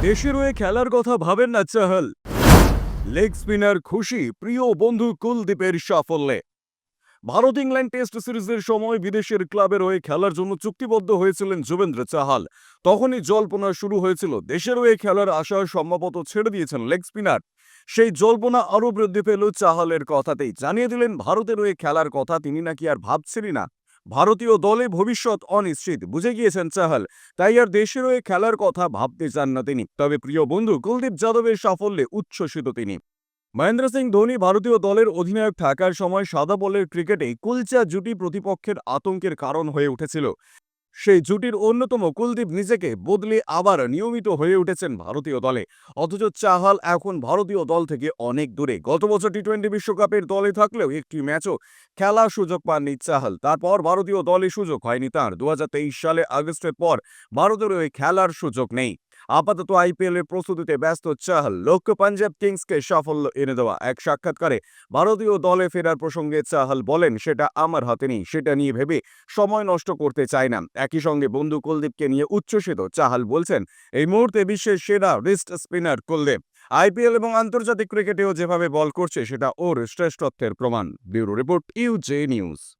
দেশের হয়ে খেলার কথা ভাবেন না চাহল। লেগ স্পিনার খুশি প্রিয় বন্ধু কুলদীপের সাফল্যে। ভারত ইংল্যান্ড টেস্ট সিরিজের সময় বিদেশের ক্লাবের হয়ে খেলার জন্য চুক্তিবদ্ধ হয়েছিলেন যুবেন্দ্র চাহাল। তখনই জল্পনা শুরু হয়েছিল, দেশের হয়ে খেলার আশা সম্ভবত ছেড়ে দিয়েছেন লেগ স্পিনার। সেই জল্পনা আরও বৃদ্ধি পেল চাহালের কথাতেই। জানিয়ে দিলেন ভারতের হয়ে খেলার কথা তিনি নাকি আর ভাবছেনই না। ভারতীয় দলে ভবিষ্যৎ অনিশ্চিত বুঝে গিয়েছেন চাহাল, তাই আর দেশের হয়ে খেলার কথা ভাবতে চান না তিনি। তবে প্রিয় বন্ধু কুলদীপ যাদবের সাফল্যে উচ্ছ্বসিত তিনি। মহেন্দ্র সিং ধোনি ভারতীয় দলের অধিনায়ক থাকার সময় সাদা বলের ক্রিকেটে কুলচা জুটি প্রতিপক্ষের আতঙ্কের কারণ হয়ে উঠেছিল। সেই জুটির অন্যতম কুলদীপ নিজেকে বদলে আবার নিয়মিত হয়ে উঠেছেন ভারতীয় দলে। অথচ চাহাল এখন ভারতীয় দল থেকে অনেক দূরে। গত বছর টি-20 বিশ্বকাপের দলে থাকলেও একটি ম্যাচও খেলার সুযোগ পাননি চাহাল। তারপর ভারতীয় দলে সুযোগ হয়নি তাঁর। 2023 সালে আগস্টের পর ভারতের হয়ে খেলার সুযোগ নেই। আপাতত আইপিএল এর প্রস্তুতিতে ব্যস্ত চাহাল। লক্ষ্য পাঞ্জাব কিংসকে সাফল্য এনে দেওয়া। এক সাক্ষাৎকারে ভারতীয় দলে ফেরার প্রসঙ্গে চাহাল বলেন, সেটা আমার হাতে নেই, সেটা নিয়ে ভেবে সময় নষ্ট করতে চাই না। একই সঙ্গে বন্ধু কুলদীপকে নিয়ে উচ্ছ্বসিত চাহাল বলছেন, এই মুহূর্তে বিশ্বের সেরা রিস্ট স্পিনার কুলদীপ। আইপিএল এবং আন্তর্জাতিক ক্রিকেটেও যেভাবে বল করছে সেটা ওর শ্রেষ্ঠত্বের প্রমাণ। ব্যুরো রিপোর্ট, ইউজে নিউজ।